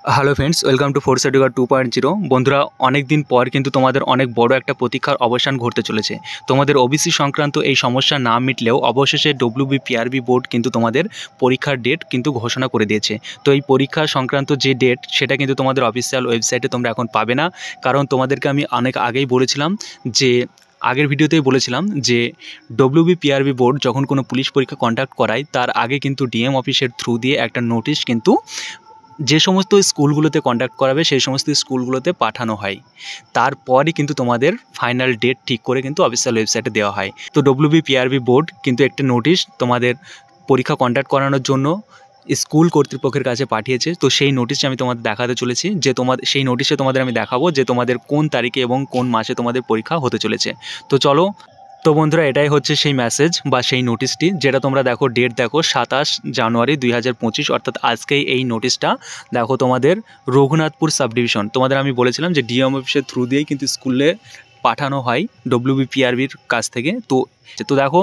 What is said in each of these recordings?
Hello friends, welcome to force education 2.0। বন্ধুরা, অনেক দিন পর কিন্তু তোমাদের অনেক বড় একটা প্রতীক্ষার অবসান ঘটতে চলেছে। তোমাদের ওবিসি সংক্রান্ত এই সমস্যা না মিটলেও অবশেষে ডব্লিউবিপিআরবি বোর্ড কিন্তু তোমাদের পরীক্ষার ডেট কিন্তু ঘোষণা করে দিয়েছে। তো এই পরীক্ষা সংক্রান্ত যে ডেট সেটা কিন্তু তোমাদের অফিসিয়াল ওয়েবসাইটে তোমরা এখন পাবে না, কারণ তোমাদেরকে আমি অনেক আগেই বলেছিলাম যে আগের ভিডিওতেই বলেছিলাম যে ডব্লিউবিপিআরবি বোর্ড যখন কোনো পুলিশ পরীক্ষা কন্ডাক্ট করায় তার আগে কিন্তু ডিএম অফিসের থ্রু দিয়ে একটা নোটিশ কিন্তু যে সমস্ত স্কুলগুলোতে কন্ডাক্ট করাবে সেই সমস্ত স্কুলগুলোতে পাঠানো হয়। তারপরই কিন্তু তোমাদের ফাইনাল ডেট ঠিক করে কিন্তু অফিসিয়াল ওয়েবসাইটে দেওয়া হয়। তো ডব্লিউবিপিআরবি বোর্ড কিন্তু একটা নোটিশ তোমাদের পরীক্ষা কন্ডাক্ট করানোর জন্য স্কুল কর্তৃপক্ষের কাছে পাঠিয়েছে। তো সেই নোটিশে আমি তোমাদের দেখাতে চলেছি যে সেই নোটিশে তোমাদের আমি দেখাবো যে তোমাদের কোন তারিখে এবং কোন মাসে তোমাদের পরীক্ষা হতে চলেছে। তো চলো, তো বন্ধুরা, এটাই হচ্ছে সেই মেসেজ বা সেই নোটিশটি, যেটা তোমরা দেখো, ডেট দেখো 27 জানুয়ারি 2025, অর্থাৎ আজকেই এই নোটিশটা দেখো তোমাদের রঘুনাথপুর সাব ডিভিশন। তোমাদের আমি বলেছিলাম যে ডিএম অফিসের থ্রু দিয়েই কিন্তু স্কুলে পাঠানো হয় ডব্লিউবিপিআরবির কাছ থেকে। তো দেখো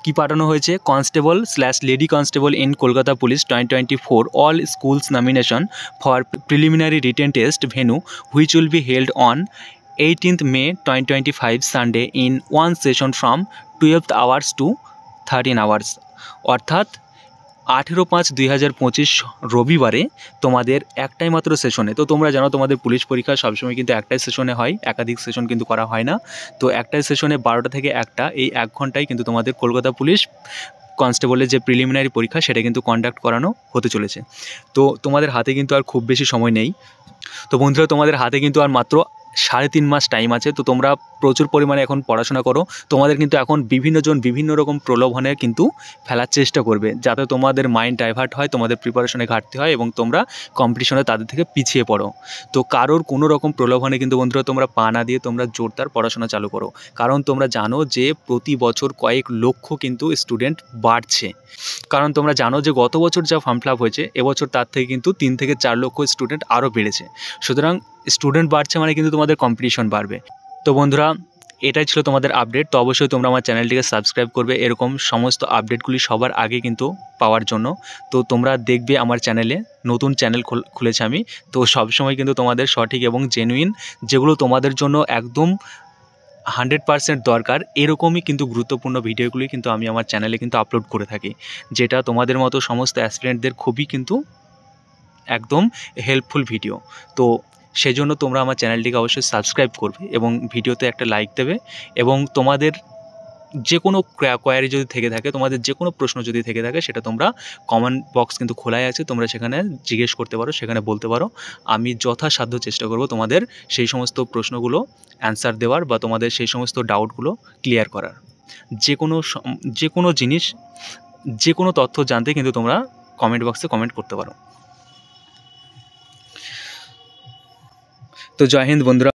কি পাঠানো হয়েছে: constable slash lady constable in Kolkata police 2024 all schools nomination for preliminary written test venue which will be held on 18th May 2025 Sunday in one session from 12 hours to 13 hours। অর্থাৎ 18/5/2025 রবিবারে তোমাদের একটাই মাত্র সেশনে। তো তোমরা জানো তোমাদের পুলিশ পরীক্ষা সবসময় কিন্তু একটাই সেশনে হয়, একাধিক সেশন কিন্তু করা হয় না। তো একটাই সেশনে 12টা থেকে 1টা, এই 1 ঘন্টায় কিন্তু তোমাদের কলকাতা পুলিশ কনস্টেবলের যে প্রিলিমিনারি পরীক্ষা সেটা কিন্তু কন্ডাক্ট করানো হতে চলেছে। তো তোমাদের হাতে কিন্তু আর খুব বেশি সময় নেই। তো বন্ধুরা, তোমাদের হাতে কিন্তু আর মাত্র 3.5 মাস টাইম আছে। তো তোমরা প্রচুর পরিমাণে এখন পড়াশোনা করো। তোমাদের কিন্তু এখন বিভিন্নজন বিভিন্ন রকম প্রলোভনে কিন্তু ফেলার চেষ্টা করবে, যাতে তোমাদের মাইন্ড ডাইভার্ট হয়, তোমাদের প্রিপারেশনে ঘাটতি হয় এবং তোমরা কম্পিটিশনে তাদের থেকে পিছিয়ে পড়ো। তো কারোর কোনো রকম প্রলোভনে কিন্তু বন্ধুরা তোমরা পা না দিয়ে তোমরা জোরদার পড়াশোনা চালু করো, কারণ তোমরা জানো যে প্রতি বছর কয়েক লক্ষ কিন্তু স্টুডেন্ট বাড়ছে। কারণ তোমরা জানো যে গত বছর যা ফর্ম ফিল আপ হয়েছে, এবছর তার থেকে কিন্তু 3 থেকে 4 লক্ষ স্টুডেন্ট আরও বেড়েছে। সুতরাং স্টুডেন্ট বাড়ছে মানে কিন্তু তোমাদের কম্পিটিশন বাড়বে। তো বন্ধুরা, এটাই ছিল তোমাদের আপডেট। তো অবশ্যই তোমরা আমার চ্যানেলটিকে সাবস্ক্রাইব করবে এরকম সমস্ত আপডেটগুলি সবার আগে কিন্তু পাওয়ার জন্য। তো তোমরা দেখবে আমার চ্যানেলে নতুন চ্যানেল খুলেছে আমি। তো সবসময় কিন্তু তোমাদের সঠিক এবং জেনুইন, যেগুলো তোমাদের জন্য একদম 100% দরকার, এরকমই কিন্তু গুরুত্বপূর্ণ ভিডিওগুলি কিন্তু আমি আমার চ্যানেলে কিন্তু আপলোড করে থাকি, যেটা তোমাদের মতো সমস্ত অ্যাসপিরেন্টদের খুবই কিন্তু একদম হেল্পফুল ভিডিও। তো সেজন্য তোমরা আমার চ্যানেলটিকে অবশ্যই সাবস্ক্রাইব করবে এবং ভিডিওতে একটা লাইক দেবে। এবং তোমাদের যে কোনো কোয়ারি যদি থেকে থাকে, তোমাদের যে কোনো প্রশ্ন যদি থেকে থাকে, সেটা তোমরা কমেন্ট বক্স কিন্তু খোলাই আছে, তোমরা সেখানে জিজ্ঞেস করতে পারো, সেখানে বলতে পারো। আমি যথাসাধ্য চেষ্টা করব তোমাদের সেই সমস্ত প্রশ্নগুলো অ্যান্সার দেওয়ার বা তোমাদের সেই সমস্ত ডাউটগুলো ক্লিয়ার করার। যে কোনো জিনিস, যে কোনো তথ্য জানতে কিন্তু তোমরা কমেন্ট বক্সে কমেন্ট করতে পারো। তো জয় হিন্দ বন্ধুরা।